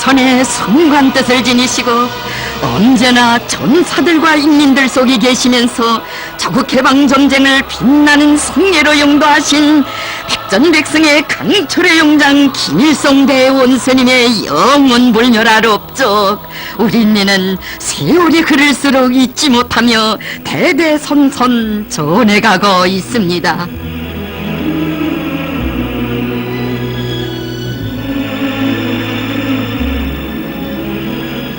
전선의 숭고한 뜻을 지니시고 언제나 전사들과 인민들 속에 계시면서 조국 해방 전쟁을 빛나는 성례로 용도하신 백전백승의 강철의 용장 김일성 대원스님의 영원 불멸하롭적 우리는 세월이 흐를수록 잊지 못하며 대대선선 전해가고 있습니다.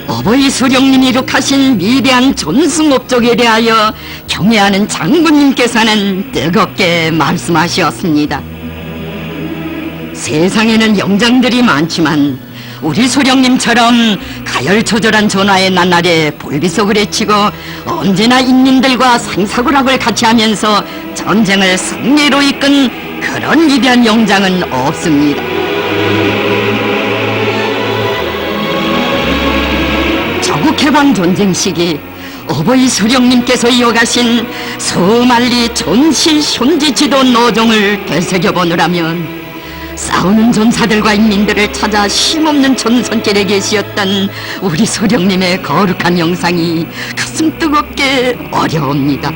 어버이 수령님이 이룩하신 위대한 전승업적에 대하여 경애하는 장군님께서는 뜨겁게 말씀하셨습니다. 세상에는 영장들이 많지만 우리 수령님처럼 가열초절한 전화의 나날에 볼비속을 헤치고 언제나 인민들과 상사구락을 같이 하면서 전쟁을 승리로 이끈 그런 위대한 영장은 없습니다. 조국해방 전쟁 시기 어버이 수령님께서 이어가신 수만리 전시 현지 지도 노정을 되새겨보느라면 싸우는 전사들과 인민들을 찾아 힘없는 전선길에 계시었던 우리 수령님의 거룩한 영상이 가슴 뜨겁게 어려웁니다.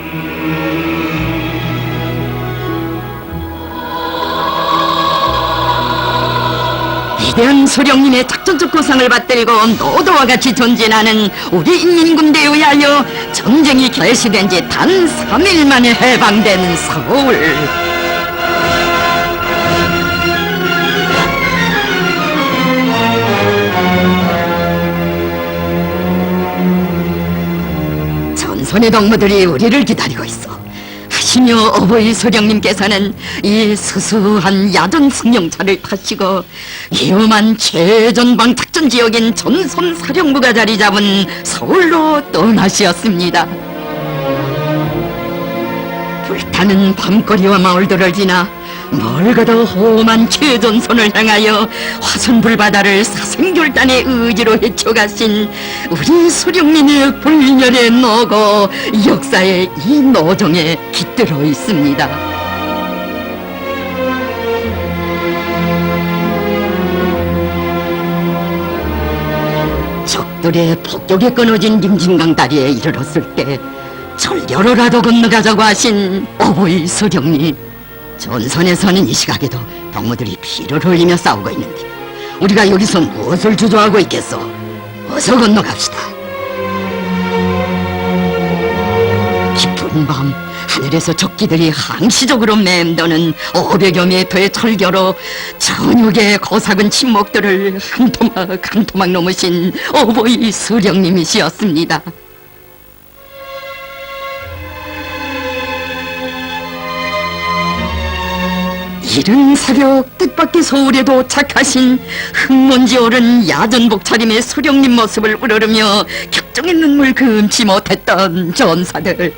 위대한 수령님의 작전적 고상을 받들고 노도와 같이 전진하는 우리 인민군대에 의하여 전쟁이 개시된 지 단 3일 만에 해방된 서울. 전선의 동무들이 우리를 기다리고 있어 하시며 어버이 수령님께서는 이 수수한 야전 승용차를 타시고 위험한 최전방 작전 지역인 전선 사령부가 자리 잡은 서울로 떠나시었습니다. 불타는 밤거리와 마을들을 지나 멀거도 험한 최전선을 향하여 화순불바다를 사생결단의 의지로 헤쳐가신 우리 수령님의 불멸의 노고 역사의 이 노정에 깃들어 있습니다. 적들의 폭격에 끊어진 임진강 다리에 이르렀을 때 절여로라도 건너가자고 하신 어버이 수령님, 전선에서는 이 시각에도 동무들이 피를 흘리며 싸우고 있는데 우리가 여기서 무엇을 주저하고 있겠소? 어서 건너갑시다. 깊은 밤 하늘에서 적기들이 항시적으로 맴도는 500여 미터의 철교로 저녁의 고삭은 침묵들을 한 토막 한 토막 넘으신 어버이 수령님이시었습니다. 이른 새벽 뜻밖의 서울에 도착하신 흙먼지 오른 야전복 차림의 수령님 모습을 우러르며 격정의 눈물 금치 못했던 전사들.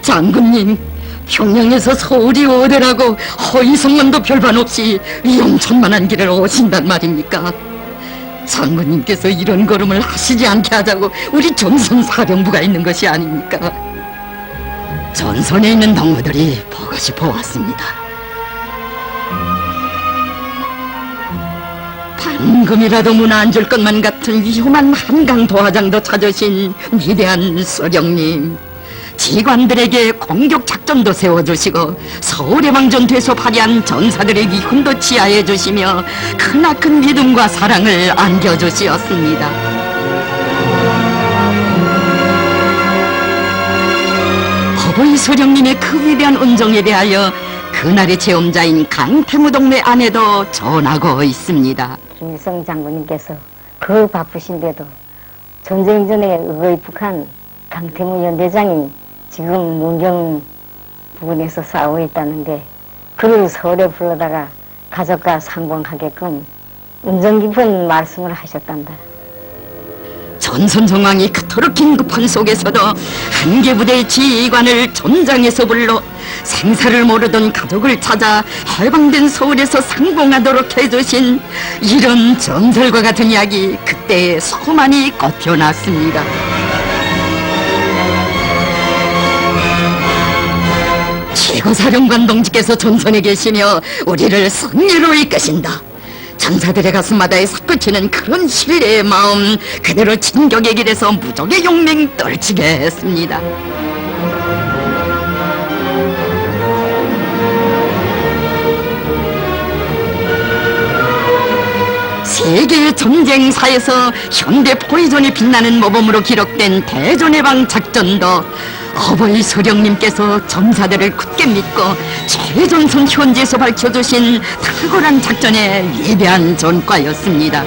장군님, 평양에서 서울이 오더라고 허위성만도 별반 없이 위험천만한 길을 오신단 말입니까? 장군님께서 이런 걸음을 하시지 않게 하자고 우리 전선 사령부가 있는 것이 아닙니까? 전선에 있는 동무들이 보고 싶어 왔습니다. 방금이라도 무너앉을 것만 같은 위험한 한강 도화장도 찾으신 위대한 수령님, 지관들에게 공격 작전도 세워주시고 서울해방전 돼서 발휘한 전사들의 위훈도 치하해 주시며 크나큰 믿음과 사랑을 안겨주시었습니다. 어버이 수령님의 그 위대한 은정에 대하여 그날의 체험자인 강태무 동네 아내도 전하고 있습니다. 김일성 장군님께서 그 바쁘신데도 전쟁 전에 의거입국한 강태무 연대장이 지금 문경 부근에서 싸우고 있다는데 그를 서울에 불러다가 가족과 상봉하게끔 은정 깊은 말씀을 하셨단다. 전선 정황이 그토록 긴급한 속에서도 한개 부대의 지휘관을 전장에서 불러 생사를 모르던 가족을 찾아 해방된 서울에서 상봉하도록 해주신 이런 전설과 같은 이야기 그때에 수많이 꼽혀놨습니다. 최고사령관 동지께서 전선에 계시며 우리를 승리로 이끄신다. 전사들의 가슴마다에 솟구치는 그런 신뢰의 마음 그대로 진격의 길에서 무적의 용맹 떨치게 했습니다. 세계 전쟁사에서 현대 포위전이 빛나는 모범으로 기록된 대전해방 작전도 어버이 소령님께서 전사들을 굳게 믿고 최전선 현지에서 밝혀주신 탁월한 작전의 위대한 전과였습니다.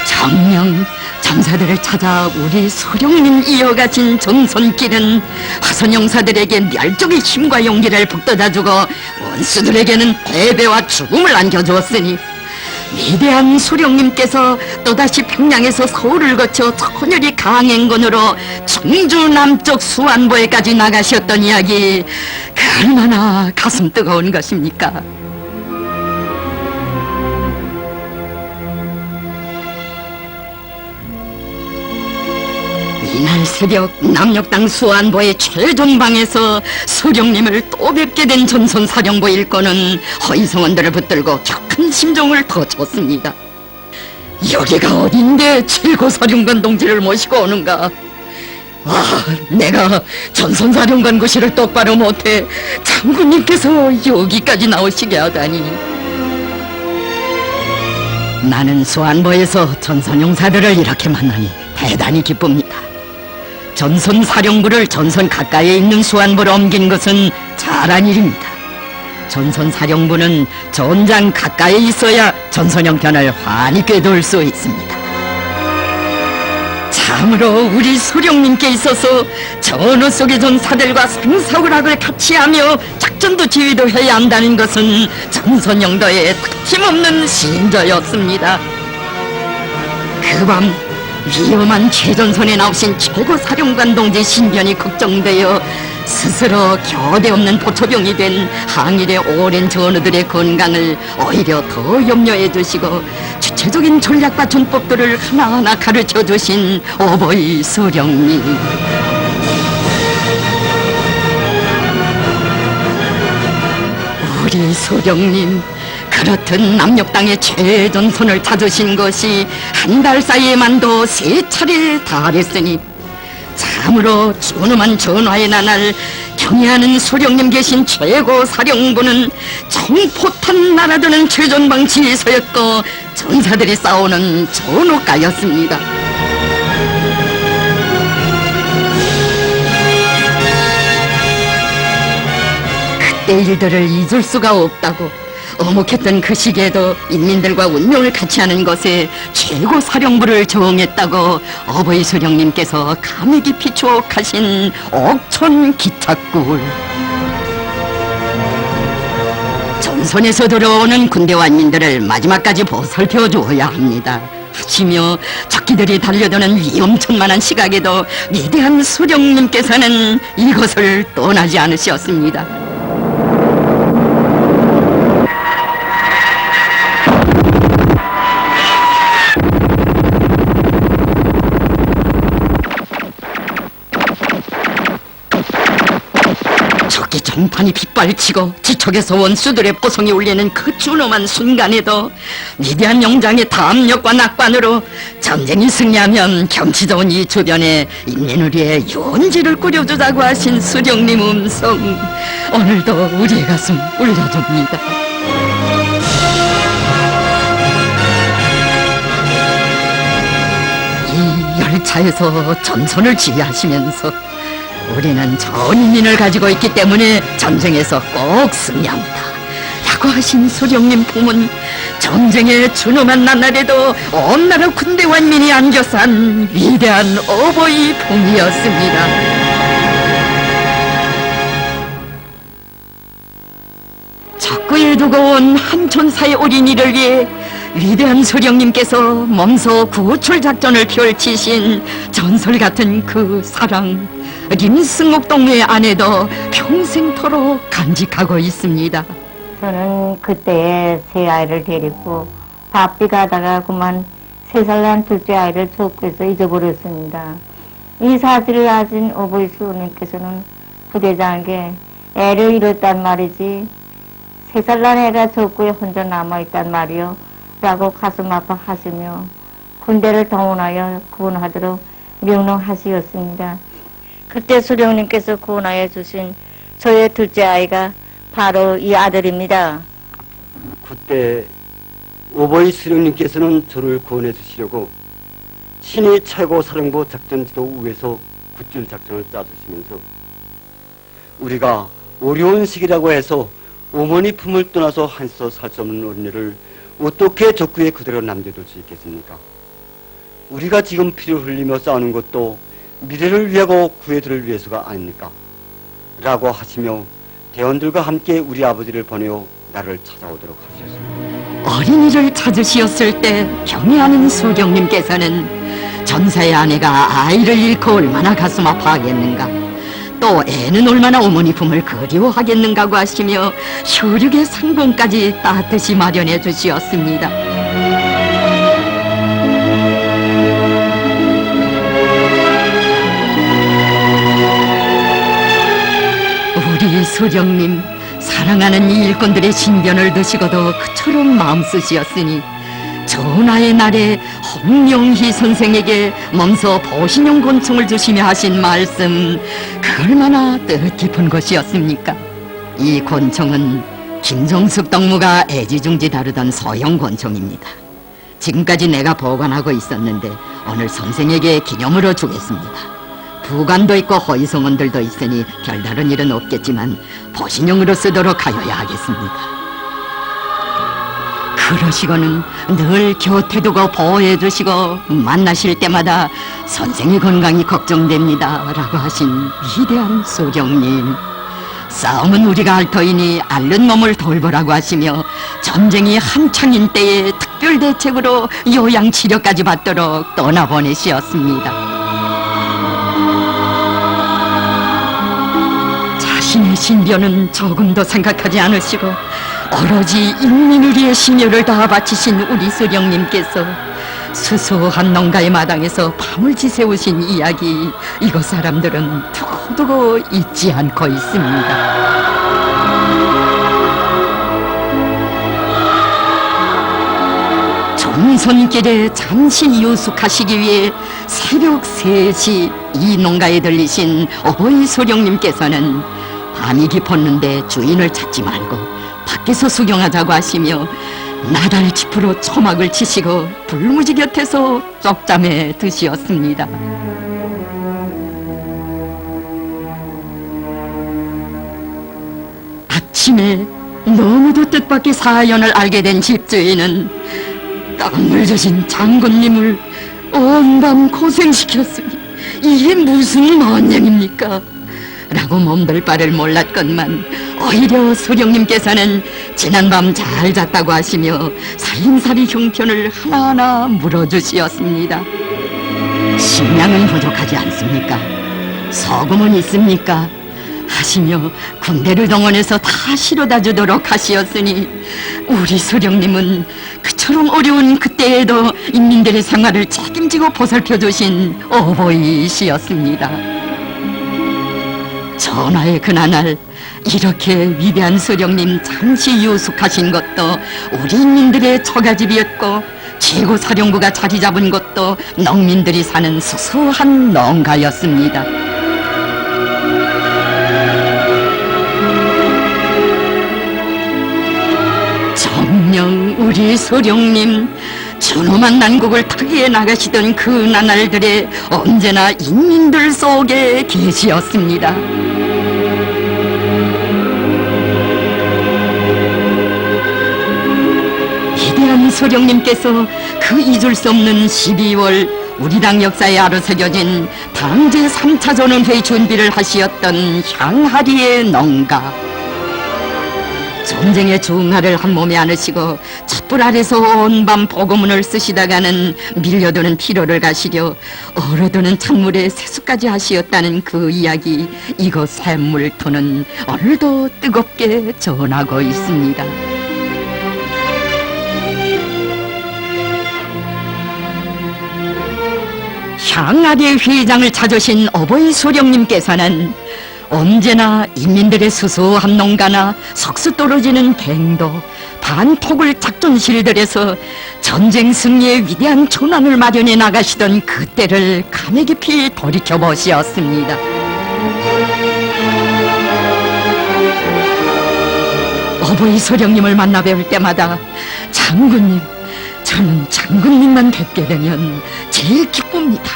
정녕 전사들을 찾아 우리 소령님 이어가신 전선길은 화선영사들에게 멸종의 힘과 용기를 북돋아주고 원수들에게는 패배와 죽음을 안겨주었으니 위대한 소령님께서 또다시 평양에서 서울을 거쳐 천열이 강행군으로 청주 남쪽 수안보에까지 나가셨던 이야기 그 얼마나 가슴 뜨거운 것입니까? 이날 새벽 남녘땅 수안보의 최전방에서 소령님을 또 뵙게 된 전선사령부 일꾼은 허위성원들을 붙들고 격한 심정을 터쳤습니다. 여기가 어딘데 최고사령관 동지를 모시고 오는가? 내가 전선사령관 구실을 똑바로 못해 장군님께서 여기까지 나오시게 하다니. 나는 수안보에서 전선용사들을 이렇게 만나니 대단히 기쁩니다. 전선 사령부를 전선 가까이에 있는 수안보로 옮긴 것은 잘한 일입니다. 전선 사령부는 전장 가까이에 있어야 전선 형편을 환히 꿰돌 수 있습니다. 참으로 우리 소령님께 있어서 전후 속의 전사들과 상사오락을 같이 하며 작전도 지휘도 해야 한다는 것은 전선 영도의 틀림없는 신조였습니다. 그 밤 위험한 최전선에 나오신 최고사령관 동지 신변이 걱정되어 스스로 교대 없는 보초병이 된 항일의 오랜 전우들의 건강을 오히려 더 염려해 주시고 주체적인 전략과 전법들을 하나하나 가르쳐 주신 어버이 소령님. 우리 소령님, 그렇듯 남녘 땅의 최전선을 찾으신 것이 한 달 사이에만도 3차례 달했으니 참으로 준엄한 전화의 나날 경애하는 소령님 계신 최고 사령부는 총포탄 날아드는 최전방 지휘소였고 전사들이 싸우는 전우가였습니다. 그때 일들을 잊을 수가 없다고 어묵했던 그 시기에도 인민들과 운명을 같이 하는 것에 최고 사령부를 정했다고 어버이 소령님께서 감히 깊이 추억하신 옥천 기탁굴. 전선에서 들어오는 군대와 인민들을 마지막까지 보살펴 주어야 합니다 하시며 적기들이 달려드는 위험천만한 시각에도 위대한 소령님께서는 이것을 떠나지 않으셨습니다. 정판이 빗발치고 지척에서 원수들의 포성이 울리는 그 준엄한 순간에도 위대한 영장의 담력과 낙관으로 전쟁이 승리하면 경치 좋은 이 주변에 인민을 위해 유원지를 꾸려주자고 하신 수령님 음성 오늘도 우리의 가슴 울려줍니다. 이 열차에서 전선을 지휘하시면서 우리는 전인민을 가지고 있기 때문에 전쟁에서 꼭 승리합니다 라고 하신 소령님 품은 전쟁의 준엄한 나날에도 온 나라 군대와 인민이 안겨 싼 위대한 어버이 품이었습니다. 적구에 두고 온 한천사의 어린이를 위해 위대한 소령님께서 몸소 구출 작전을 펼치신 전설 같은 그 사랑 김승옥 동무의 아내도 평생토록 간직하고 있습니다. 저는 그때 세 아이를 데리고 바삐 가다가 그만 3살 난 둘째 아이를 족구해서 잊어버렸습니다. 이 이 사실을 아신 어버이 수호님께서는 부대장에게 애를 잃었단 말이지 3살 난 애가 적구에 혼자 남아있단 말이요 라고 가슴 아파하시며 군대를 동원하여 구원하도록 명령하시었습니다. 그때 수령님께서 구원하여 주신 저의 둘째 아이가 바로 이 아들입니다. 그때 오버이 수령님께서는 저를 구원해 주시려고 친히 최고 사령부 작전지도부에서 굿줄 작전을 짜주시면서 우리가 어려운 시기라고 해서 어머니 품을 떠나서 한서 살 수 없는 어린애를 어떻게 적구에 그대로 남겨둘 수 있겠습니까? 우리가 지금 피를 흘리며 싸우는 것도 미래를 위하고 구애들을 위해서가 아닙니까? 라고 하시며 대원들과 함께 우리 아버지를 보내어 나를 찾아오도록 하셨습니다. 어린이를 찾으시었을 때 경애하는 수경님께서는 전사의 아내가 아이를 잃고 얼마나 가슴 아파하겠는가, 또 애는 얼마나 어머니 품을 그리워하겠는가고 하시며 효력의 상봉까지 따뜻이 마련해 주시었습니다. 우리 수령님, 사랑하는 이 일꾼들의 신변을 드시고도 그처럼 마음 쓰시었으니 전하의 날에 홍명희 선생에게 먼저 보신용 권총을 주시며 하신 말씀, 그 얼마나 뜻깊은 것이었습니까? 이 권총은 김종숙 동무가 애지중지 다루던 소형 권총입니다. 지금까지 내가 보관하고 있었는데 오늘 선생에게 기념으로 주겠습니다. 부관도 있고 허위송원들도 있으니 별다른 일은 없겠지만 보신용으로 쓰도록 하여야 하겠습니다. 그러시고는 늘 곁에 두고 보호해 주시고 만나실 때마다 선생의 건강이 걱정됩니다 라고 하신 위대한 수령님, 싸움은 우리가 할 터이니 앓는 몸을 돌보라고 하시며 전쟁이 한창인 때에 특별 대책으로 요양치료까지 받도록 떠나보내시었습니다. 자신의 신변은 조금도 생각하지 않으시고 오로지 인민을 위해 심혈을 다하 바치신 우리 수령님께서 수수한 농가의 마당에서 밤을 지새우신 이야기, 이곳 사람들은 두고두고 잊지 않고 있습니다. 종손길에 잠시 유숙하시기 위해 새벽 3시 이 농가에 들리신 어버이 수령님께서는 밤이 깊었는데 주인을 찾지 말고 밖에서 수경하자고 하시며 나달짚으로 초막을 치시고 불무지 곁에서 쪽잠에 드시었습니다. 아침에 너무도 뜻밖의 사연을 알게 된 집주인은 땀을 주신 장군님을 온 밤 고생시켰으니 이게 무슨 만행입니까? 라고 몸둘 바를 몰랐건만 오히려 수령님께서는 지난밤 잘 잤다고 하시며 살림살이 형편을 하나하나 물어주시었습니다. 식량은 부족하지 않습니까? 소금은 있습니까? 하시며 군대를 동원해서 다 실어다 주도록 하시었으니 우리 수령님은 그처럼 어려운 그때에도 인민들의 생활을 책임지고 보살펴 주신 어버이시였습니다. 전하의 그날 이렇게 위대한 수령님 잠시 유숙하신 것도 우리 인민들의 처가집이었고 최고 사령부가 자리 잡은 것도 농민들이 사는 수수한 농가였습니다. 정녕 우리 수령님, 준엄한 난국을 타기에 나가시던 그 나날들에 언제나 인민들 속에 계시었습니다. 위대한 수령님께서 그 잊을 수 없는 12월 우리 당 역사에 아로새겨진 당 제3차 전원회의 준비를 하시었던 향하리의 농가, 전쟁의 중하를 한 몸에 안으시고 촛불 아래서 온 밤 보고문을 쓰시다가는 밀려드는 피로를 가시려 얼어드는 찬물에 세수까지 하시었다는 그 이야기, 이곳 샘물터는 오늘도 뜨겁게 전하고 있습니다. 향아리 회장을 찾으신 어버이 소령님께서는 언제나 인민들의 수수한 농가나 석수 떨어지는 갱도, 반토굴 작전실들에서 전쟁 승리의 위대한 전환을 마련해 나가시던 그때를 감회 깊이 돌이켜보시었습니다. 어버이 소령님을 만나 뵐 때마다 장군님, 저는 장군님만 뵙게 되면 제일 기쁩니다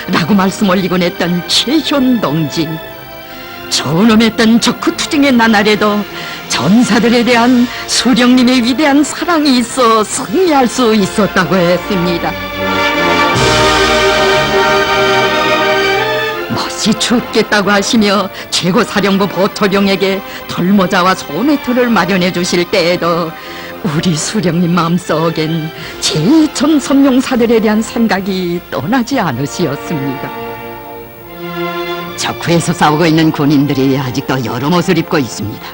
라고 말씀 올리곤 했던 최현 동지. 존엄했던 적후투쟁의 나날에도 전사들에 대한 수령님의 위대한 사랑이 있어 승리할 수 있었다고 했습니다. 멋이 죽겠다고 하시며 최고사령부 보토령에게 털모자와 소매털을 마련해 주실 때에도 우리 수령님 마음속엔 제2천섬용사들에 대한 생각이 떠나지 않으시었습니다. 적후에서 싸우고 있는 군인들이 아직도 여름 옷을 입고 있습니다.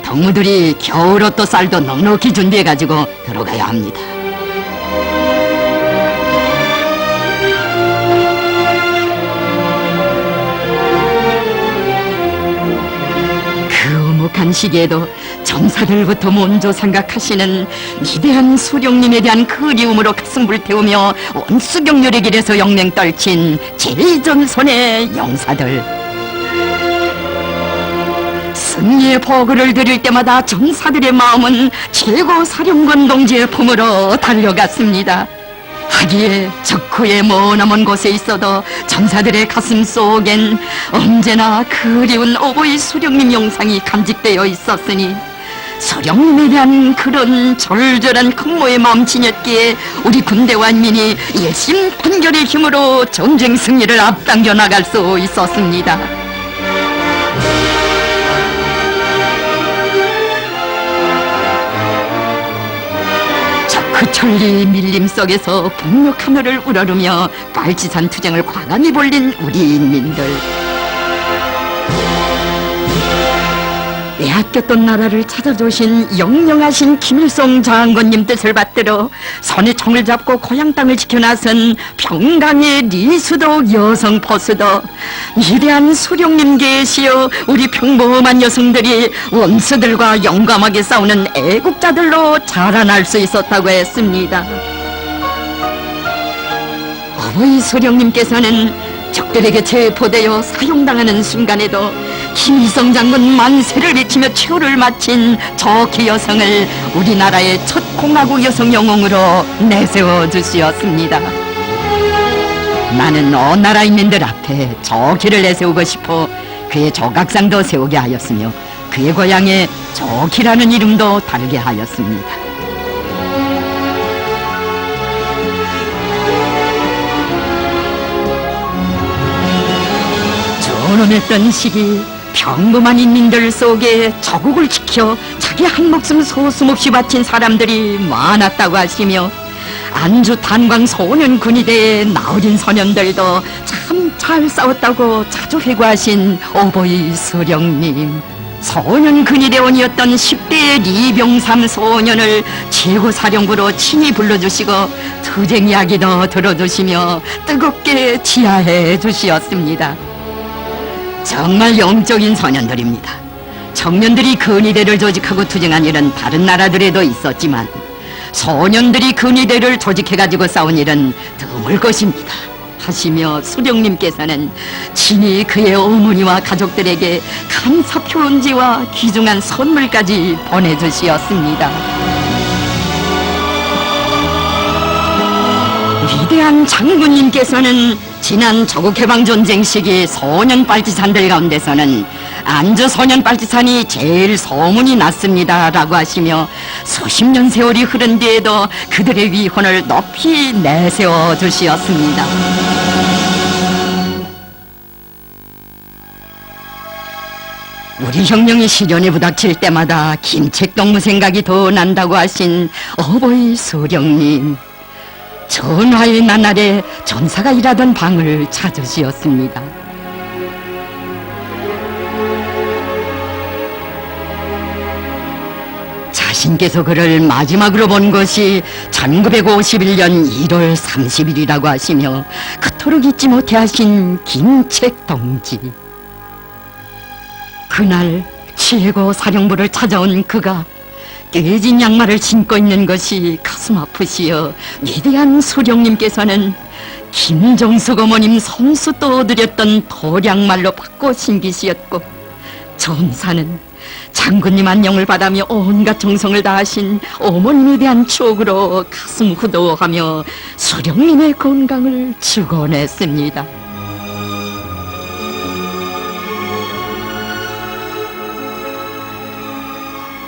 덕무들이 겨울옷도 쌀도 넉넉히 준비해가지고 들어가야 합니다. 그 오목한 시기에도 전사들부터 먼저 생각하시는 위대한 수령님에 대한 그리움으로 가슴 불태우며 원수경렬의 길에서 영맹 떨친 제전선의 용사들. 승리의 보고를 드릴 때마다 전사들의 마음은 최고사령관 동지의 품으로 달려갔습니다. 하기에 적후의 머나먼 곳에 있어도 전사들의 가슴 속엔 언제나 그리운 어버이 수령님 영상이 간직되어 있었으니 수령님에 대한 그런 절절한 큰모의 마음 지녔기에 우리 군대와 인민이 일심 판결의 힘으로 전쟁 승리를 앞당겨 나갈 수 있었습니다. 그 천리 밀림 속에서 북녘 하늘을 우러르며 빨치산 투쟁을 과감히 벌린 우리 인민들. 빼앗겼던 나라를 찾아주신 영영하신 김일성 장군님 뜻을 받들어 손에 총을 잡고 고향 땅을 지켜 나선 평강의 리수도 여성 포수도 위대한 수령님 계시어 우리 평범한 여성들이 원수들과 용감하게 싸우는 애국자들로 자라날 수 있었다고 했습니다. 어버이 수령님께서는 적들에게 체포되어 사용당하는 순간에도 김일성 장군 만세를 외치며 최후를 마친 저기 여성을 우리나라의 첫 공화국 여성 영웅으로 내세워 주시었습니다. 나는 온 나라 인민들 앞에 저기를 내세우고 싶어 그의 조각상도 세우게 하였으며 그의 고향에 저기라는 이름도 달게 하였습니다. 존엄했던 시기 평범한 인민들 속에 조국을 지켜 자기 한 목숨 소숨없이 바친 사람들이 많았다고 하시며 안주 탄광 소년 군의대의 나어린 소년들도 참 잘 싸웠다고 자주 회고하신 어버이 수령님. 소년 군의대원이었던 10대의 리병삼 소년을 최고사령부로 친히 불러주시고 투쟁 이야기도 들어주시며 뜨겁게 지하해 주시었습니다. 정말 영적인 소년들입니다. 청년들이 근위대를 조직하고 투쟁한 일은 다른 나라들에도 있었지만 소년들이 근위대를 조직해가지고 싸운 일은 드물 것입니다 하시며 수령님께서는 친히 그의 어머니와 가족들에게 감사 표은지와 귀중한 선물까지 보내주시었습니다. 위대한 장군님께서는 지난 조국해방전쟁 시기 소년 빨치산들 가운데서는 안주소년 빨치산이 제일 소문이 났습니다 라고 하시며 수십 년 세월이 흐른 뒤에도 그들의 위훈을 높이 내세워 주시었습니다. 우리 혁명이 실현에 부닥칠 때마다 김책동무 생각이 더 난다고 하신 어버이 수령님. 전화의 나날에 전사가 일하던 방을 찾으시었습니다. 자신께서 그를 마지막으로 본 것이 1951년 1월 30일이라고 하시며 그 그토록 잊지 못해 하신 김책 동지. 그날 최고 사령부를 찾아온 그가 깨진 양말을 신고 있는 것이 가슴 아프시어 위대한 수령님께서는 김정숙 어머님 손수 떠드렸던 도량말로 바꿔 신기시었고, 전사는 장군님 안녕을 받아며 온갖 정성을 다하신 어머님에 대한 추억으로 가슴 후도하며 수령님의 건강을 축원했습니다.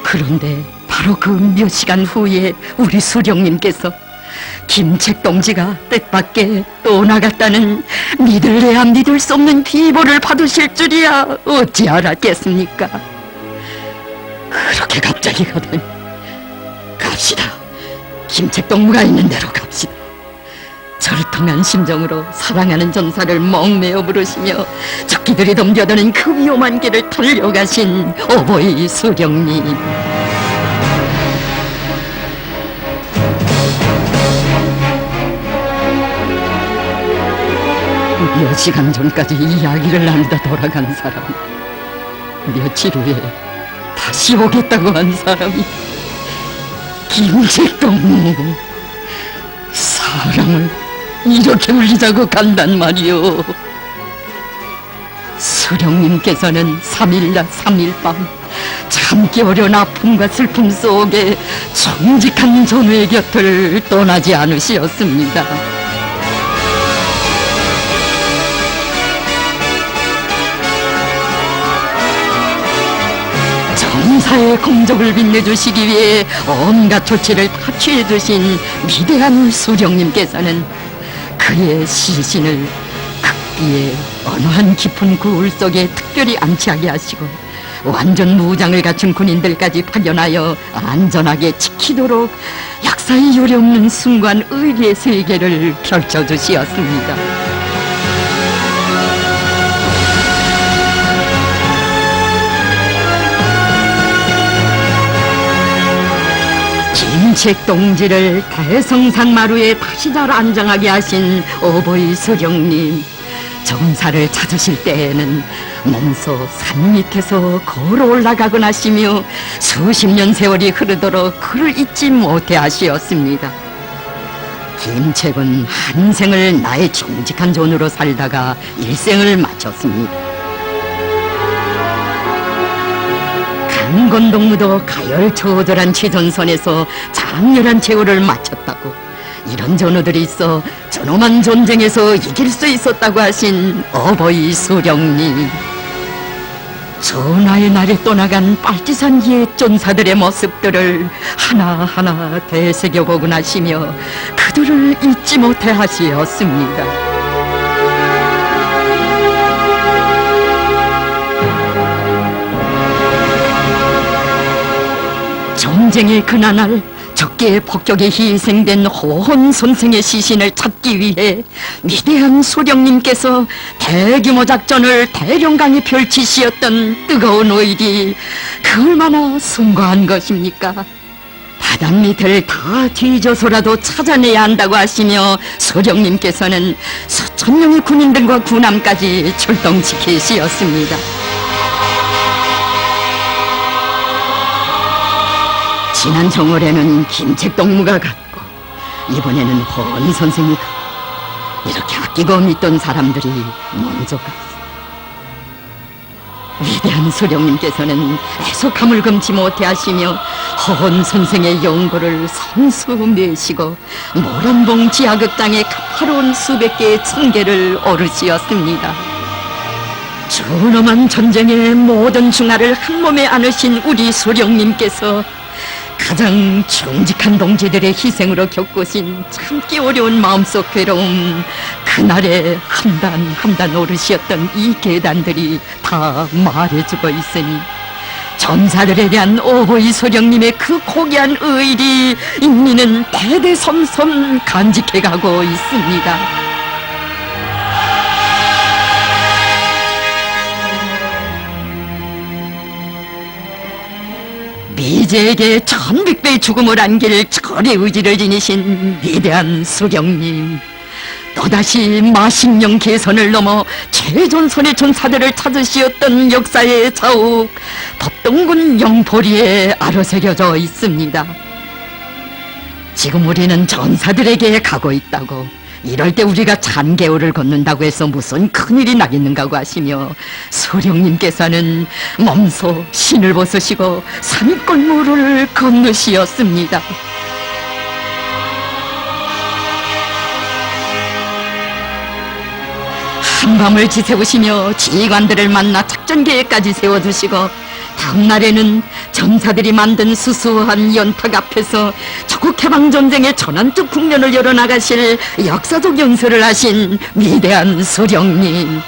그런데 바로 그 몇 시간 후에 우리 수령님께서 김책 동지가 뜻밖의 떠나갔다는 믿을래야 믿을 수 없는 비보를 받으실 줄이야 어찌 알았겠습니까? 그렇게 갑자기 가다니. 갑시다. 김책 동무가 있는 대로 갑시다. 절통한 심정으로 사랑하는 전사를 멍매어 부르시며 적기들이 덤벼드는 그 위험한 길을 달려가신 어버이 수령님. 몇 시간 전까지 이야기를 나누다 돌아간 사람, 며칠 후에 다시 오겠다고 한 사람이 김책 동무. 사랑을 이렇게 울리자고 간단 말이오. 수령님께서는 3일낮 3일밤 참기 어려운 아픔과 슬픔 속에 정직한 전우의 곁을 떠나지 않으시었습니다. 전사의 공적을 빛내주시기 위해 온갖 조치를 다 취해주신 위대한 수령님께서는 그의 시신을 극비의 어느 한 깊은 구울 속에 특별히 안치하게 하시고 완전 무장을 갖춘 군인들까지 파견하여 안전하게 지키도록 역사에 요령없는 순간 의리의 세계를 펼쳐주시었습니다. 김책 동지를 대성산 마루에 다시 잘 안정하게 하신 어버이 수령님. 전사를 찾으실 때에는 몸소 산 밑에서 걸어 올라가곤 하시며 수십 년 세월이 흐르도록 그를 잊지 못해 하시었습니다. 김책은 한 생을 나의 정직한 존으로 살다가 일생을 마쳤습니다. 강건동무도 가열초절한 최전선에서 장렬한 최후를 마쳤다고, 이런 전우들이 있어 전엄한 전쟁에서 이길 수 있었다고 하신 어버이 수령님. 전하의 날에 떠나간 빨치산 옛 전사들의 모습들을 하나하나 되새겨보곤 하시며 그들을 잊지 못해 하시었습니다. 전쟁의 그나날 적개의 폭격에 희생된 호헌 선생의 시신을 찾기 위해 위대한 수령님께서 대규모 작전을 대령강에 펼치시었던 뜨거운 오일이 그 얼마나 숭고한 것입니까? 바닥 밑을 다 뒤져서라도 찾아내야 한다고 하시며 수령님께서는 수천 명의 군인들과 군함까지 출동시키시었습니다. 지난 정월에는 김책 동무가 갔고 이번에는 호헌 선생이 갔고, 이렇게 아끼고 믿던 사람들이 먼저 갔어. 위대한 수령님께서는 애석함을 금치 못해 하시며 호헌 선생의 영고를 선수 내시고 모란봉 지하극장의 가파로운 수백 개의 층계를 오르시었습니다. 준엄한 전쟁의 모든 중하를 한 몸에 안으신 우리 수령님께서 가장 정직한 동지들의 희생으로 겪으신 참기 어려운 마음속 괴로움, 그날의 한 단 한 단 오르시었던 이 계단들이 다 말해주고 있으니 전사들에 대한 어버이 수령님의 그 고귀한 의리 인민은 대대손손 간직해가고 있습니다. 미제에게 1100배의 죽음을 안길 철의 의지를 지니신 위대한 수령님, 또다시 마식령 개선을 넘어 최전선의 전사들을 찾으시었던 역사의 자욱 법동군 영포리에 아로새겨져 있습니다. 지금 우리는 전사들에게 가고 있다고, 이럴 때 우리가 잔개울을 걷는다고 해서 무슨 큰일이 나겠는가고 하시며 수령님께서는 몸소 신을 벗으시고 산골물을 건너시었습니다. 한밤을 지새우시며 지휘관들을 만나 작전 계획까지 세워주시고, 다음날에는 전사들이 만든 수수한 연탁 앞에서 조국해방전쟁의 전환적 국면을 열어나가실 역사적 연설을 하신 위대한 수령님.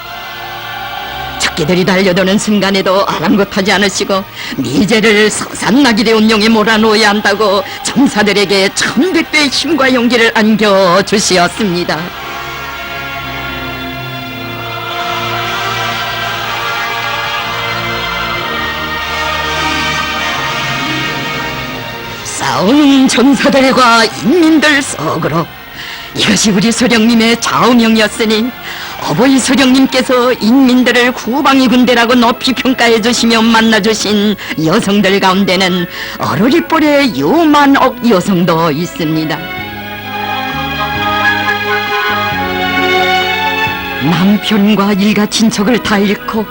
적기들이 달려드는 순간에도 아랑곳하지 않으시고 미제를 서산나길의 운용에 몰아놓아야 한다고 전사들에게 1100배의 힘과 용기를 안겨주시었습니다. 싸우는 전사들과 인민들 속으로, 이것이 우리 수령님의 좌우명이었으니 어버이 수령님께서 인민들을 후방위 군대라고 높이 평가해 주시며 만나주신 여성들 가운데는 어르리뻘의 요만옥 여성도 있습니다. 남편과 일가 친척을 다 잃고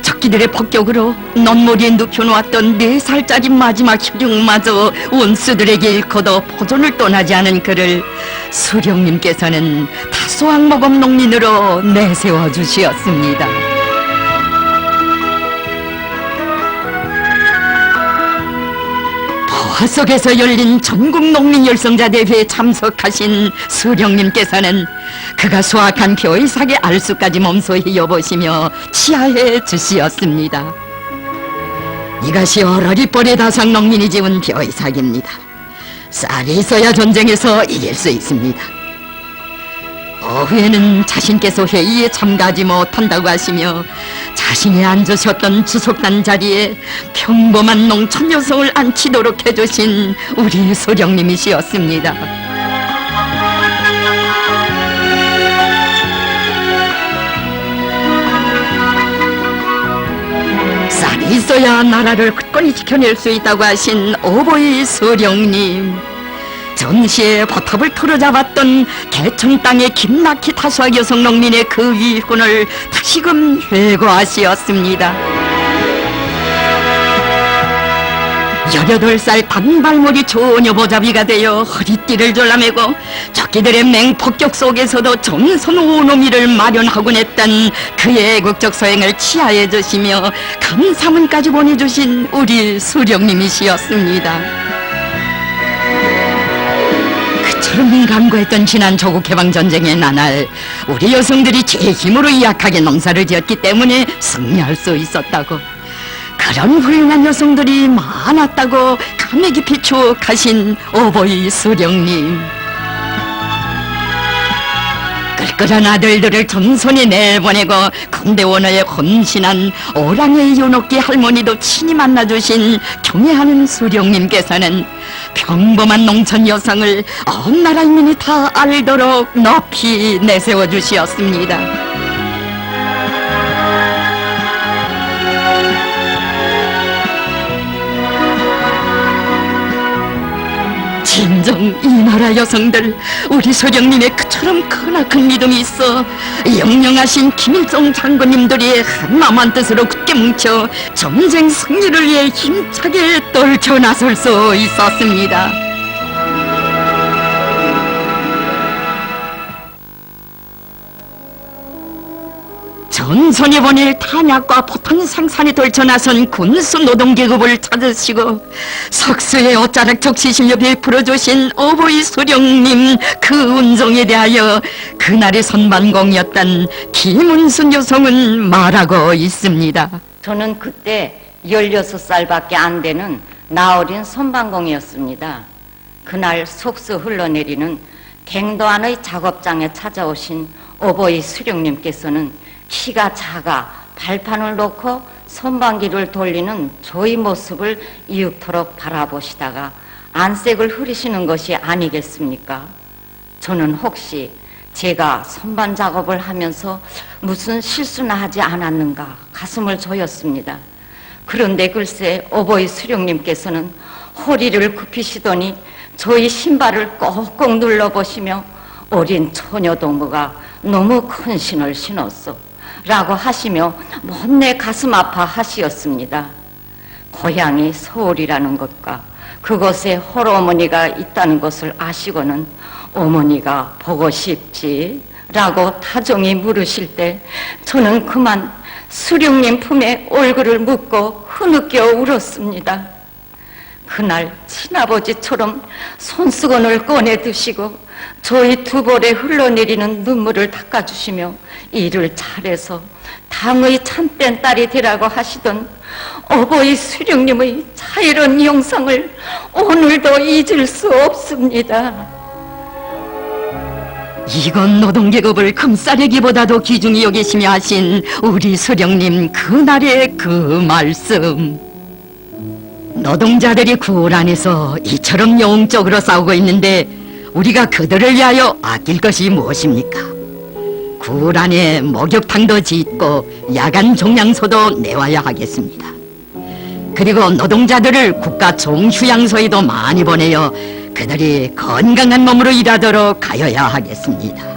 적기들의 폭격으로 넌머리에 눕혀놓았던 4살짜리 마지막 혈육마저 원수들에게 잃고도 포존을 떠나지 않은 그를 수령님께서는 다소한 모범 농민으로 내세워 주시었습니다. 포화 속에서 열린 전국 농민 열성자 대회에 참석하신 수령님께서는 그가 수확한 벼이삭의 알수까지 몸소히 여보시며 치하해 주시었습니다. 이것이 어러리뻘의 다상 농민이 지은 벼이삭입니다. 쌀이 있어야 전쟁에서 이길 수 있습니다. 오후에는 자신께서 회의에 참가하지 못한다고 하시며 자신이 앉으셨던 주석단 자리에 평범한 농촌 여성을 앉히도록 해주신 우리 소령님이시었습니다. 쌀이 있어야 나라를 굳건히 지켜낼 수 있다고 하신 오보이 소령님. 전시에 버탑을 틀어잡았던 개천 땅의 김낙희 타수학 여성 농민의 그 위훈을 다시금 회고하시었습니다. 18살 단발머리 조녀보잡이가 되어 허리띠를 졸라매고 적기들의 맹폭격 속에서도 전선 오노미를 마련하곤 했던 그의 애국적 소행을 치하해 주시며 감사문까지 보내주신 우리 수령님이시였습니다. 그처럼 간구했던 지난 조국해방전쟁의 나날, 우리 여성들이 제 힘으로 약하게 농사를 지었기 때문에 승리할 수 있었다고, 그런 훌륭한 여성들이 많았다고 감회 깊이 추억하신 오보이 수령님. 끌끌한 아들들을 전선에 내보내고 군대 원어에 헌신한 오랑의 연옥기 할머니도 친히 만나주신 경애하는 수령님께서는 평범한 농촌 여성을 온 나라 인민이 다 알도록 높이 내세워 주시었습니다. 진정 이 나라 여성들, 우리 소령님의 그처럼 크나큰 믿음이 있어 영영하신 김일성 장군님들이 한마음한 뜻으로 굳게 뭉쳐 전쟁 승리를 위해 힘차게 떨쳐 나설 수 있었습니다. 전선에 보낼 탄약과 포탄 생산에 떨쳐나선 군수 노동계급을 찾으시고 석수의 옷자락 적시실려 베풀어주신 오보이 수령님 그 운정에 대하여 그날의 선반공이었던 김은순 여성은 말하고 있습니다. 저는 그때 16살밖에 안 되는 나어린 선반공이었습니다. 그날 속수 흘러내리는 갱도안의 작업장에 찾아오신 오보이 수령님께서는 키가 작아 발판을 놓고 선반기를 돌리는 저의 모습을 이윽도록 바라보시다가 안색을 흐리시는 것이 아니겠습니까? 저는 혹시 제가 선반 작업을 하면서 무슨 실수나 하지 않았는가 가슴을 조였습니다. 그런데 글쎄 어버이 수령님께서는 허리를 굽히시더니 저희 신발을 꼭꼭 눌러보시며 어린 처녀동무가 너무 큰 신을 신었어 라고 하시며 못내 가슴 아파 하시었습니다. 고향이 서울이라는 것과 그곳에 홀어머니가 있다는 것을 아시고는 어머니가 보고 싶지 라고 다정히 물으실 때 저는 그만 수령님 품에 얼굴을 묻고 흐느껴 울었습니다. 그날 친아버지처럼 손수건을 꺼내 드시고 저희 두 볼에 흘러내리는 눈물을 닦아주시며 일을 잘해서 당의 참된 딸이 되라고 하시던 어버이 수령님의 자애로운 영상을 오늘도 잊을 수 없습니다. 이건 노동계급을 금싸레기보다도 귀중히 여기시며 하신 우리 수령님 그날의 그 말씀. 노동자들이 굴 안에서 이처럼 영적으로 싸우고 있는데 우리가 그들을 위하여 아낄 것이 무엇입니까? 굴 안에 목욕탕도 짓고 야간 종양소도 내와야 하겠습니다. 그리고 노동자들을 국가 종휴양소에도 많이 보내어 그들이 건강한 몸으로 일하도록 가여야 하겠습니다.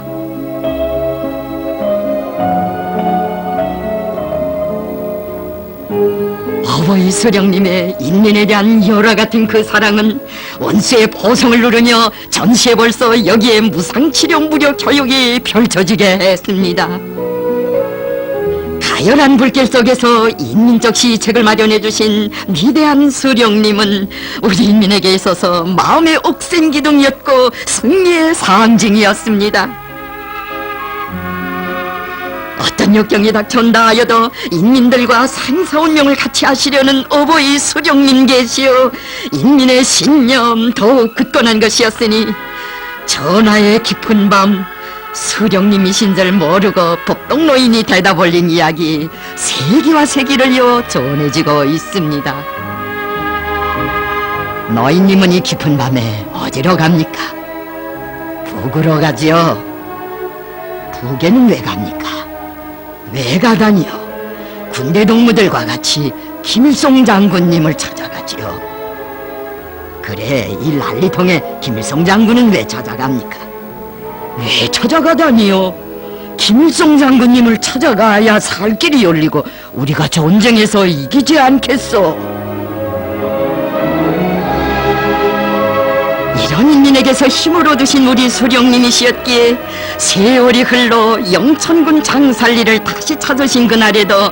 어버이 수령님의 인민에 대한 열화 같은 그 사랑은 원수의 보성을 누르며 전시에 벌써 여기에 무상치료 무료 교육이 펼쳐지게 했습니다. 가열한 불길 속에서 인민적 시책을 마련해 주신 위대한 수령님은 우리 인민에게 있어서 마음의 옥생기둥이었고 승리의 상징이었습니다. 어떤 역경이 닥쳐온다 하여도 인민들과 생사운명을 같이 하시려는 어버이 수령님 계시오 인민의 신념 더욱 굳건한 것이었으니 전하의 깊은 밤 수령님이신 줄 모르고 법동노인이 대답 올린 이야기 세기와 세기를 이어 전해지고 있습니다. 노인님은 이 깊은 밤에 어디로 갑니까? 북으로 가지요. 북에는 왜 갑니까? 왜 가다니요? 군대 동무들과 같이 김일성 장군님을 찾아가지요. 그래, 이 난리통에 김일성 장군은 왜 찾아갑니까? 왜 찾아가다니요? 김일성 장군님을 찾아가야 살 길이 열리고 우리가 전쟁에서 이기지 않겠소. 이런 인민에게서 힘을 얻으신 우리 수령님이시었기에 세월이 흘러 영천군 장살리를 다시 찾으신 그날에도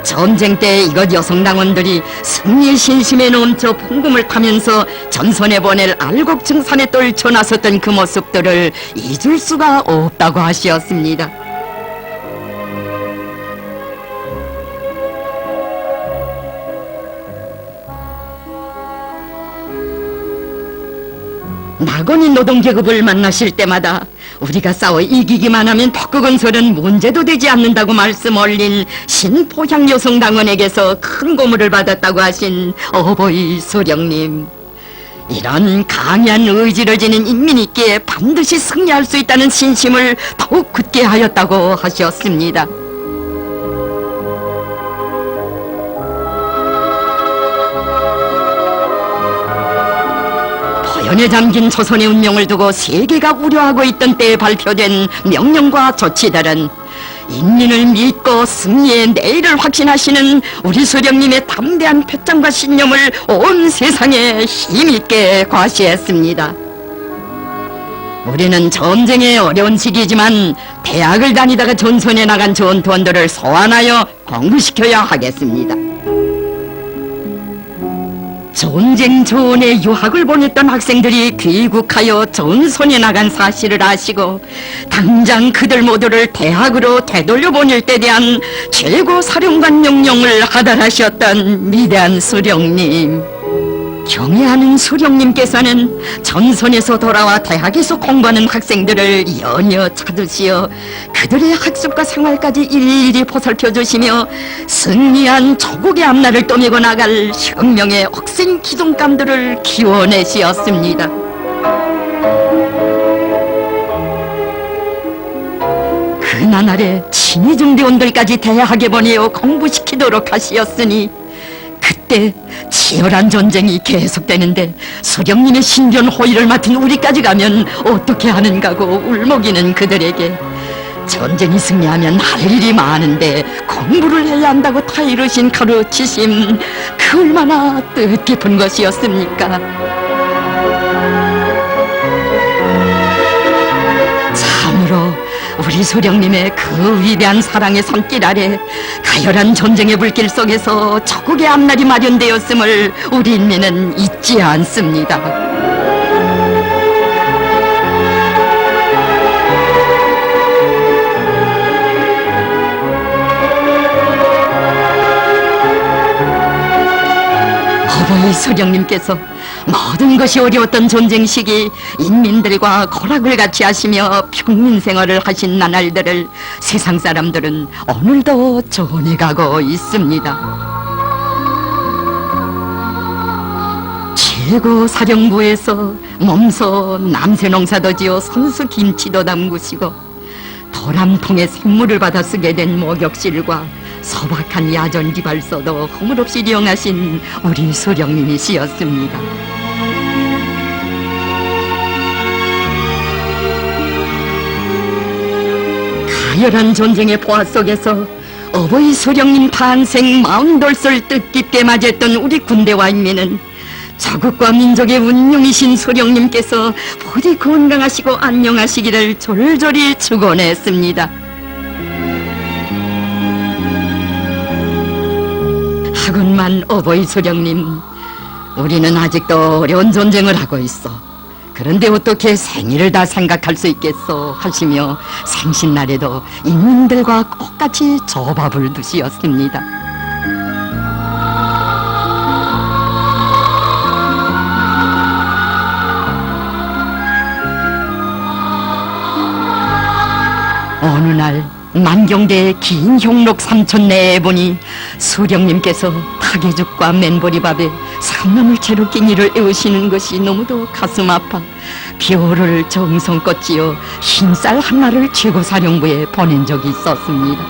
전쟁 때 이것 여성당원들이 승리의 신심에 넘쳐 풍금을 타면서 전선에 보낼 알곡증산에 떨쳐 나섰던 그 모습들을 잊을 수가 없다고 하시었습니다. 낙원인 노동계급을 만나실 때마다 우리가 싸워 이기기만 하면 독극은설은 문제도 되지 않는다고 말씀 올린 신포향 여성당원에게서 큰 고무를 받았다고 하신 어버이 수령님. 이런 강한 의지를 지닌 인민이 있기에 반드시 승리할 수 있다는 신심을 더욱 굳게 하였다고 하셨습니다. 연에 잠긴 조선의 운명을 두고 세계가 우려하고 있던 때에 발표된 명령과 조치들은 인민을 믿고 승리의 내일을 확신하시는 우리 수령님의 담대한 패장과 신념을 온 세상에 힘있게 과시했습니다. 우리는 전쟁의 어려운 시기지만 대학을 다니다가 전선에 나간 전투원들을 소환하여 공부시켜야 하겠습니다. 전쟁 전에 유학을 보냈던 학생들이 귀국하여 전선에 나간 사실을 아시고 당장 그들 모두를 대학으로 되돌려 보낼 때 대한 최고 사령관 명령을 하달하셨던 위대한 수령님. 경애하는 수령님께서는 전선에서 돌아와 대학에서 공부하는 학생들을 연이어 찾으시어 그들의 학습과 생활까지 일일이 보살펴 주시며 승리한 조국의 앞날을 떠밀고 나갈 혁명의 억센 기둥감들을 키워내시었습니다. 나날에 친위 중대원들까지 대학에 보내어 공부시키도록 하시었으니 그때 치열한 전쟁이 계속되는데 수령님의 신변 호위를 맡은 우리까지 가면 어떻게 하는가고 울먹이는 그들에게 전쟁이 승리하면 할 일이 많은데 공부를 해야 한다고 타이르신 가르치심, 그 얼마나 뜻깊은 것이었습니까? 참으로 우리 수령님의 그 위대한 사랑의 손길 아래 가열한 전쟁의 불길 속에서 조국의 앞날이 마련되었음을 우리 인민은 잊지 않습니다. 어버이 수령님께서 모든 것이 어려웠던 전쟁 시기 인민들과 고락을 같이 하시며 평민 생활을 하신 나날들을 세상 사람들은 오늘도 전해가고 있습니다. 최고 사령부에서 몸소 남새 농사도 지어 선수 김치도 담그시고 도람통에 샘물을 받아 쓰게 된 목욕실과 소박한 야전 기발소도 허물없이 이용하신 우리 수령님이시였습니다. 가열한 전쟁의 보화 속에서 어버이 수령님 탄생 42살 뜻깊게 맞이했던 우리 군대와 인민은 자국과 민족의 운명이신 수령님께서 부디 건강하시고 안녕하시기를 졸졸이 축원했습니다. 하군만 어버이 수령님, 우리는 아직도 어려운 전쟁을 하고 있어. 그런데 어떻게 생일을 다 생각할 수 있겠소 하시며 생신날에도 인민들과 똑같이 조밥을 드시었습니다. 어느 날 만경대의 긴 형록 삼촌 내에 보니 수령님께서 타개죽과 맨보리밥에 삼남을 채로 끼니를 애우시는 것이 너무도 가슴 아파 벼를 정성껏 지어 흰쌀 하나를 최고사령부에 보낸 적이 있었습니다.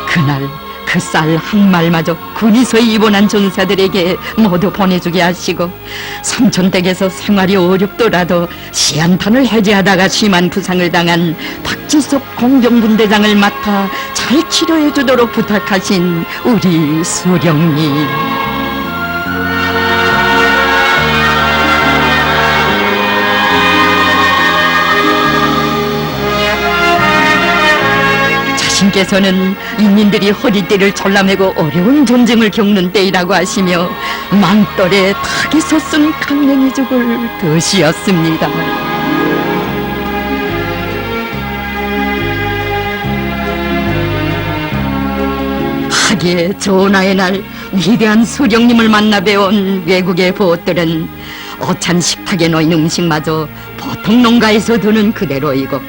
그날 그 쌀 한 말마저 군의소에 입원한 전사들에게 모두 보내주게 하시고 삼촌댁에서 생활이 어렵더라도 시한탄을 해제하다가 심한 부상을 당한 박지섭 공병분대장을 맡아 잘 치료해 주도록 부탁하신 우리 수령님. 자신께서는 인민들이 허리띠를 졸라매고 어려운 전쟁을 겪는 때이라고 하시며 망떨에 닭에서 쓴 강냉이죽을 드시었습니다. 하기에 전하의 날 위대한 수령님을 만나 배운 외국의 보들은 어찬 식탁에 놓인 음식마저 보통 농가에서 드는 그대로이고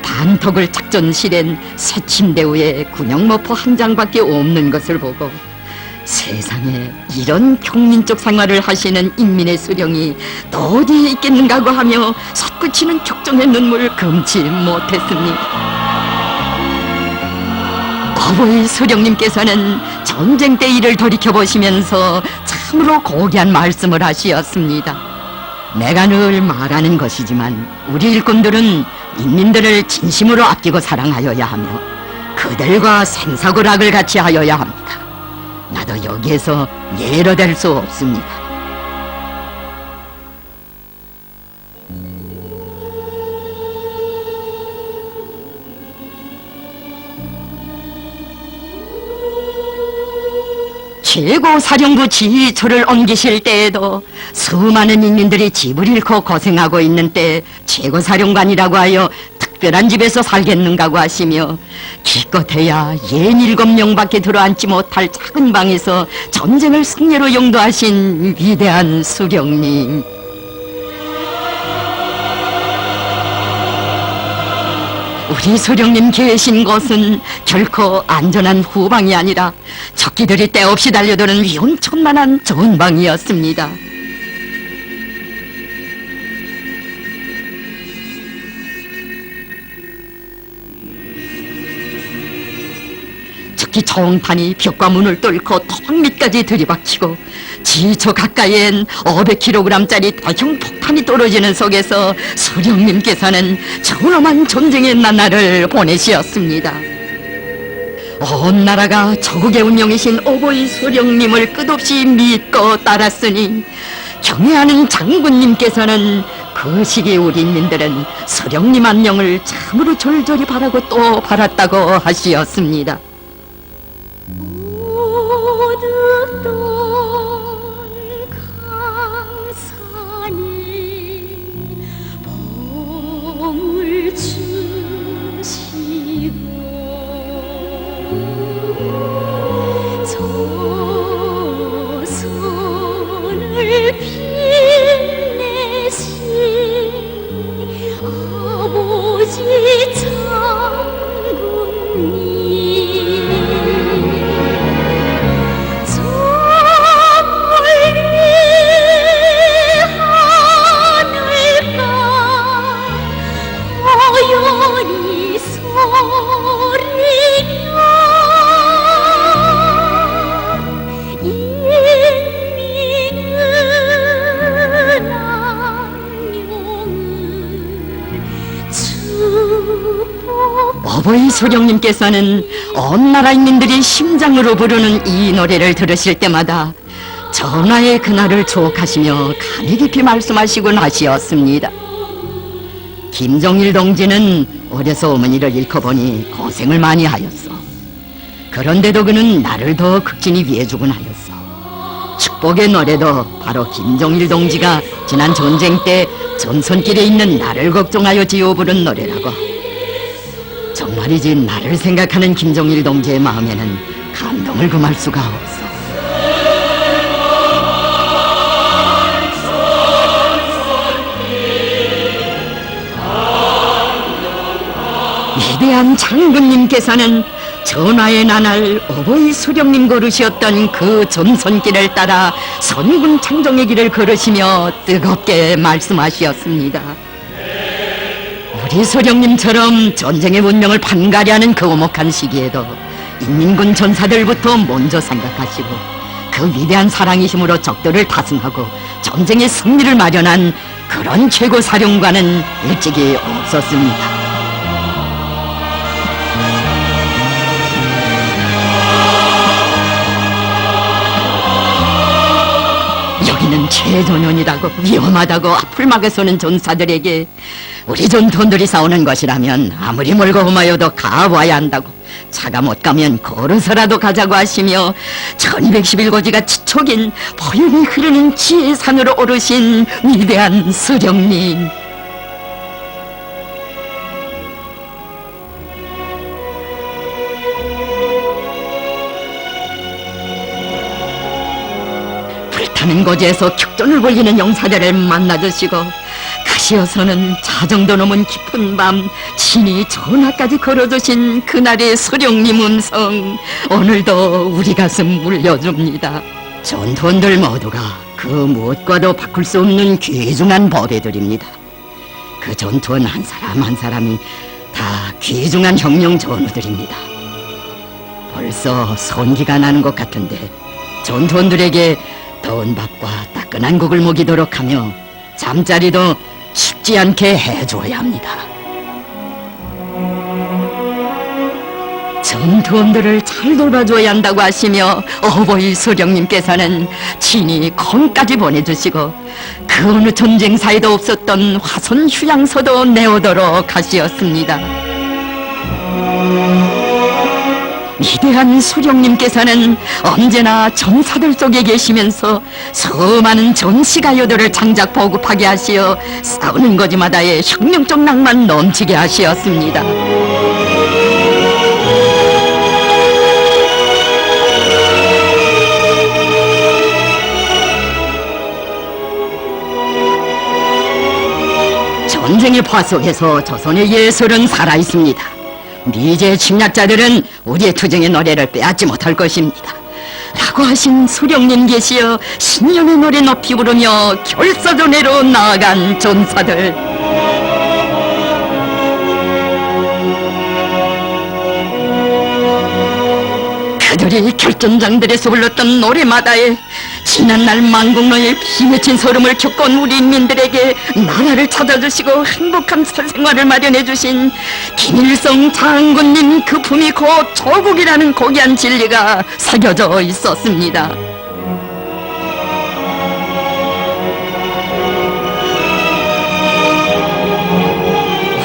반턱을 작전실엔 새 침대 위에 군용모포 한 장밖에 없는 것을 보고 세상에 이런 평민적 생활을 하시는 인민의 수령이 또 어디에 있겠는가고 하며 솟구치는 격정의 눈물 금치 못했습니다. 어버이 수령님께서는 전쟁 때 일을 돌이켜보시면서 참으로 고귀한 말씀을 하시었습니다. 내가 늘 말하는 것이지만 우리 일꾼들은 인민들을 진심으로 아끼고 사랑하여야 하며 그들과 생사고락을 같이 하여야 합니다. 나도 여기에서 예로 될 수 없습니다. 최고사령부 지휘처를 옮기실 때에도 수많은 인민들이 집을 잃고 고생하고 있는 때 최고사령관이라고 하여 특별한 집에서 살겠는가고 하시며 기껏해야 67명밖에 들어앉지 못할 작은 방에서 전쟁을 승리로 영도하신 위대한 수령님. 우리 수령님 계신 곳은 결코 안전한 후방이 아니라 적기들이 때없이 달려드는 위험천만한 전방이었습니다. 바퀴 총탄이 벽과 문을 뚫고 토막 밑까지 들이박히고 지저 가까이엔 500kg짜리 대형 폭탄이 떨어지는 속에서 수령님께서는 처음한 전쟁의 나날을 보내시었습니다. 온 나라가 조국의 운명이신 어버이 수령님을 끝없이 믿고 따랐으니 경애하는 장군님께서는 그 시기 우리 인민들은 수령님 안녕을 참으로 절절히 바라고 또 바랐다고 하시었습니다. 어둡던 강산이 봄을 주시고 조선을 빛내신 아버지 장군님 저 멀리 하늘가 고연히 소리며 인민은 안녕을 축복 어버이 수령님께서는 온 나라 인민들이 심장으로 부르는 이 노래를 들으실 때마다 전하의 그날을 추억하시며 감히 깊이 말씀하시곤 하시었습니다. 김정일 동지는 어려서 어머니를 잃고 보니 고생을 많이 하였어. 그런데도 그는 나를 더 극진히 위해주곤 하였어. 축복의 노래도 바로 김정일 동지가 지난 전쟁 때 전선길에 있는 나를 걱정하여 지어 부른 노래라고. 정말이지 나를 생각하는 김정일 동지의 마음에는 감동을 금할 수가 없어. 위대한 장군님께서는 전하의 나날 어버이 수령님 걸으셨던 그 전선길을 따라 선군 창정의 길을 걸으시며 뜨겁게 말씀하시었습니다. 우리 수령님처럼 전쟁의 운명을 판가리 하는 그 오목한 시기에도 인민군 전사들부터 먼저 생각하시고 그 위대한 사랑의 힘으로 적들을 다승하고 전쟁의 승리를 마련한 그런 최고 사령관은 일찍이 없었습니다. 여기는 최전원이라고 위험하다고 앞을 막아서는 전사들에게 우리 전투원들이 싸우는 것이라면 아무리 멀고 험하여도 가봐야 한다고, 차가 못 가면 걸어서라도 가자고 하시며 1211고지가 지촉인 포용이 흐르는 지혜의 산으로 오르신 위대한 수령님. 불타는 고지에서 격전을 벌이는 용사들을 만나주시고 가시어서는 자정도 넘은 깊은 밤 친히 전하까지 걸어주신 그날의 수령님 음성, 오늘도 우리 가슴 울려줍니다. 전투원들 모두가 그 무엇과도 바꿀 수 없는 귀중한 보배들입니다. 그 전투원 한 사람 한 사람이 다 귀중한 혁명 전우들입니다. 벌써 손기가 나는 것 같은데 전투원들에게 더운 밥과 따끈한 국을 먹이도록 하며 잠자리도 춥지 않게 해줘야 합니다. 전투원들을 잘 돌봐줘야 한다고 하시며 어버이 수령님께서는 친히 콩까지 보내주시고 그 어느 전쟁사에도 없었던 화손 휴양소도 내오도록 하시었습니다. 위대한 수령님께서는 언제나 전사들 속에 계시면서 수많은 전시가요들을 창작 보급하게 하시어 싸우는 거지마다의 혁명적 낭만 넘치게 하시었습니다. 전쟁의 화 속에서 조선의 예술은 살아있습니다. 미제 침략자들은 우리의 투쟁의 노래를 빼앗지 못할 것입니다. 라고 하신 수령님 계시어 신념의 노래 높이 부르며 결사전으로 나아간 전사들. 그들이 결전장들에서 불렀던 노래마다에 지난날 만국노의 피맺힌 소름을 겪은 우리 인민들에게 나라를 찾아주시고 행복한 사생활을 마련해주신 김일성 장군님 그 품이 곧 조국이라는 고귀한 진리가 새겨져 있었습니다.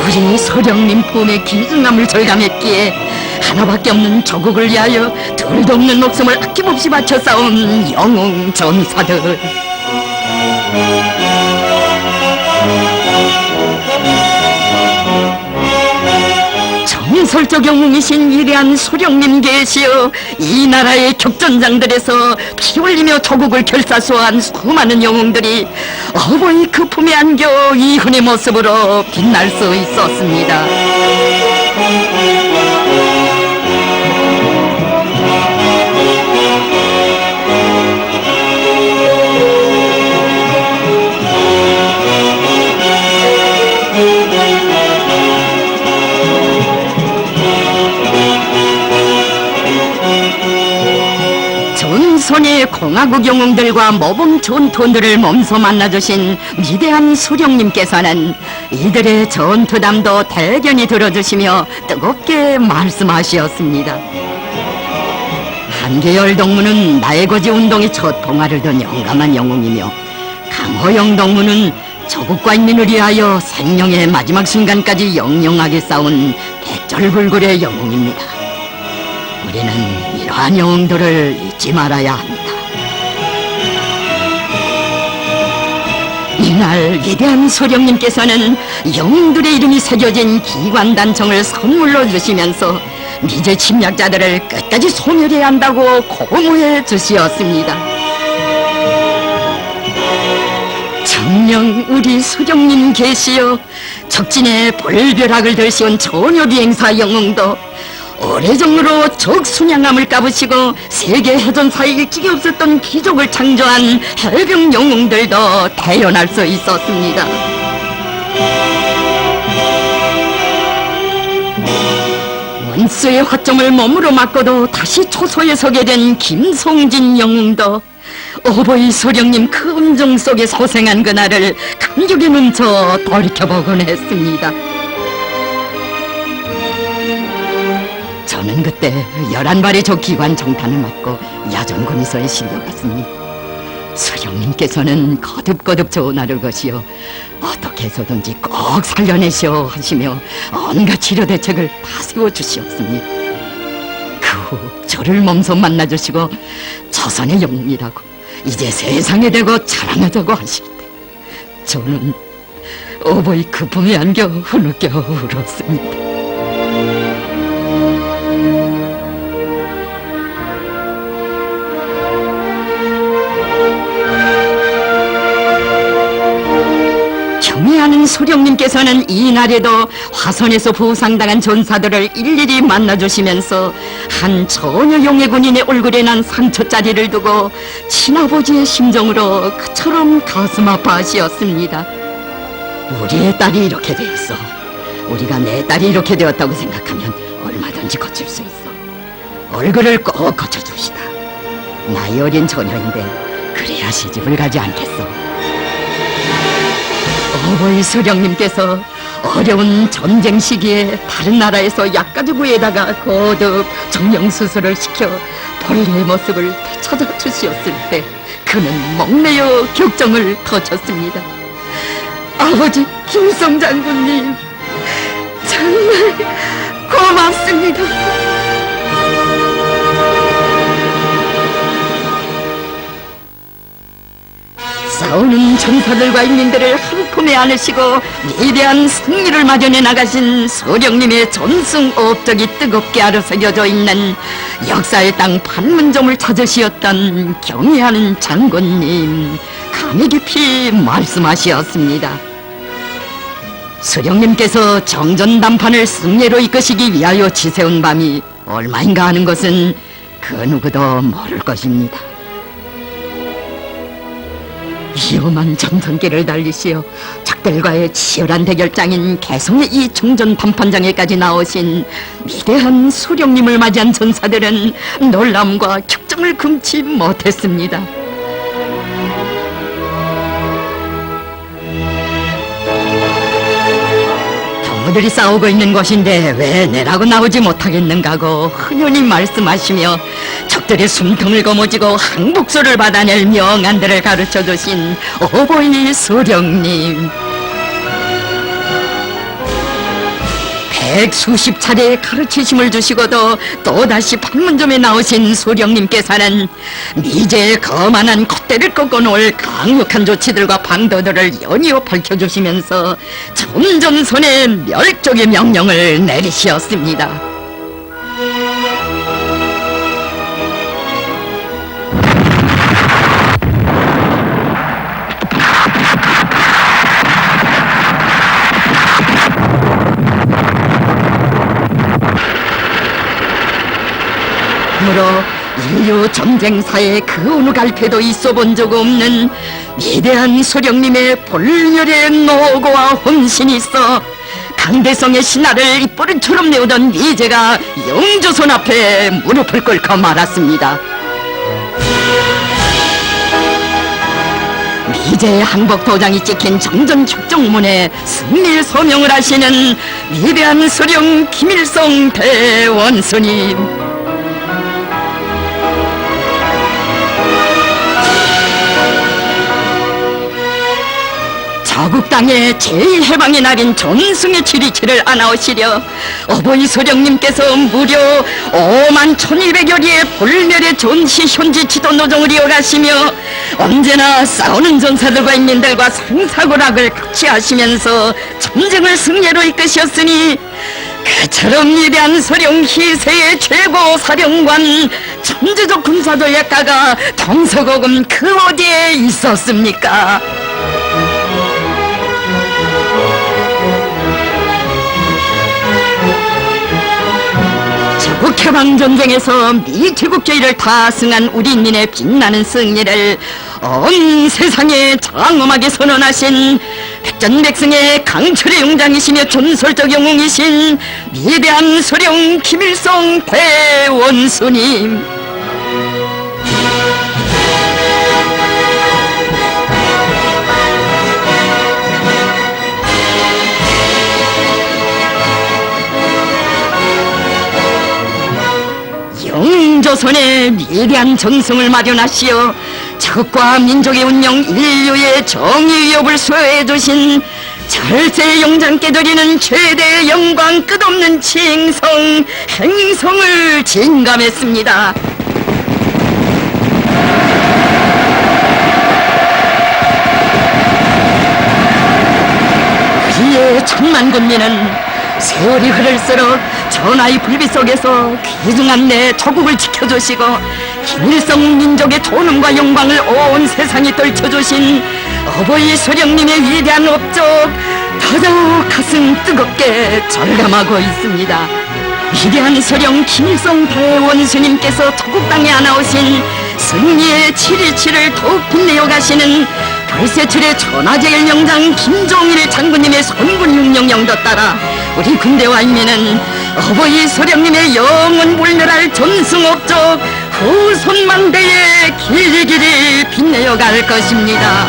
우리 소령님 품에 기증함을 절감했기에 하나밖에 없는 조국을 위하여 둘도 없는 목숨을 아낌없이 바쳐 싸운 영웅 전사들. 정설적 영웅이신 위대한 소령님 계시어 이 나라의 격전장들에서 피 흘리며 조국을 결사수한 수많은 영웅들이 어버이 그 품에 안겨 이훈의 모습으로 빛날 수 있었습니다. 전선의 공화국 영웅들과 모범 전투원들을 몸소 만나주신 위대한 수령님께서는 이들의 전투담도 대견히 들어주시며 뜨겁게 말씀하시었습니다. 한계열 동무는 나의 거지 운동의 첫 봉화를 든 용감한 영웅이며 강호영 동무는 조국과 인민을 위하여 생명의 마지막 순간까지 영영하게 싸운 백절불굴의 영웅입니다. 우리는 이러한 영웅들을 잊지 말아야 합니다. 이날 위대한 소령님께서는 영웅들의 이름이 새겨진 기관단청을 선물로 주시면서 미제 침략자들을 끝까지 소멸해야 한다고 고무해 주시었습니다. 정녕 우리 소령님 계시어 적진에 볼벼락을 들시온 전여비행사 영웅도 오래전으로 적순양함을 까부시고 세계 해전사에 일찍이 없었던 기적을 창조한 해병 영웅들도 태어날 수 있었습니다. 원수의 화점을 몸으로 맞고도 다시 초소에 서게 된 김송진 영웅도 어버이 소령님 그 음정 속에 소생한 그날을 감격에 뭉쳐 돌이켜보곤 했습니다. 저는 그때 11발의 조기관 정탄을 맞고 야전군의소에 실려갔습니다. 수령님께서는 거듭거듭 전화를 거시어 어떻게 해서든지 꼭 살려내시오 하시며 온갖 치료 대책을 다 세워주시었습니다. 그 후 저를 몸소 만나주시고 조선의 영웅이라고 이제 세상에 대고 자랑하자고 하실 때 저는 어버이 그 품에 안겨 흐느껴 울었습니다. 경애하는 소령님께서는 이날에도 화선에서 부상당한 전사들을 일일이 만나주시면서 한 처녀 용의 군인의 얼굴에 난 상처자리를 두고 친아버지의 심정으로 그처럼 가슴 아파하시었습니다. 우리의 딸이 이렇게 되었어. 우리가 내 딸이 이렇게 되었다고 생각하면 얼마든지 고칠 수 있어. 얼굴을 꼭 고쳐줍시다. 나이 어린 처녀인데 그래야 시집을 가지 않겠어. 어버이 소령님께서 어려운 전쟁 시기에 다른 나라에서 약가지구에다가 거듭 정령수술을 시켜 본래의 모습을 되찾아주시었을 때 그는 목매어 격정을 터쳤습니다. 아버지 김성 장군님 정말 고맙습니다. 싸우는 전사들과 인민들을 한 품에 안으시고 위대한 승리를 마련해 나가신 소령님의 전승 업적이 뜨겁게 아려새겨져 있는 역사의 땅 판문점을 찾으시었던 경애하는 장군님 감히 깊이 말씀하시었습니다. 소령님께서 정전담판을 승리로 이끄시기 위하여 지새운 밤이 얼마인가 하는 것은 그 누구도 모를 것입니다. 위험한 전선길을 달리시어 적들과의 치열한 대결장인 개성의 이 정전 단판장에까지 나오신 위대한 수령님을 맞이한 전사들은 놀람과 격정을 금치 못했습니다. 경우들이 싸우고 있는 곳인데 왜 내라고 나오지 못하겠는가고 흔연히 말씀하시며 적들의 숨통을 거머쥐고 항복소를 받아낼 명안들을 가르쳐주신 어버이 수령님. 백수십 차례 가르치심을 주시고도 또다시 판문점에 나오신 수령님께서는 미제의 거만한 콧대를 꺾어놓을 강력한 조치들과 방도들을 연이어 밝혀주시면서 점점손의 멸족의 명령을 내리시었습니다. 그러므로 인류 전쟁사에 그 어느 갈패도 있어 본 적 없는 위대한 수령님의 볼멸의 노고와 헌신이 있어 강대성의 신하를 입버릇처럼 내오던 미제가 영조선 앞에 무릎을 꿇고 말았습니다. 미제의 항복 도장이 찍힌 정전 축정문에 승리의 서명을 하시는 위대한 수령 김일성 대원수님. 자국 땅의 제1해방의 날인 전승의 727을 안아오시려 어버이 수령님께서 무려 51,200여리의 볼멸의 전시 현지 지도 노정을 이어가시며 언제나 싸우는 전사들과 인민들과 상사고락을 같이 하시면서 전쟁을 승리로 이끄셨으니 그처럼 위대한 수령 희세의 최고 사령관 천재적 군사전략가가 동서고금 그 어디에 있었습니까? 국해방전쟁에서 미태국제의를 타승한 우리 인민의 빛나는 승리를 온 세상에 장엄하게 선언하신 백전백승의 강철의 용장이시며 전설적 영웅이신 위대한 수령 김일성 대원수님. 영조선의 위대한 전승을 마련하시어 적과 민족의 운영, 인류의 정의 위협을 수호해 주신 절세 용장께 드리는 최대의 영광 끝없는 칭송, 행성을 진감했습니다. 우리의 천만 군민은 세월이 흐를수록 전하의 불빛 속에서 귀중한 내 조국을 지켜주시고 김일성 민족의 존엄과 영광을 온 세상에 떨쳐주신 어버이 수령님의 위대한 업적 더더욱 가슴 뜨겁게 절감하고 있습니다. 위대한 수령 김일성 대원수님께서 조국 땅에 안아오신 승리의 7.27을 더욱 빛내어 가시는 별세출의 천하제일명장 김종일 장군님의 선군 흉령령도 따라 우리 군대와 인민은 어버이 수령님의 영원 불멸할 전승업적 후손망대에 길길이 빛내어 갈 것입니다.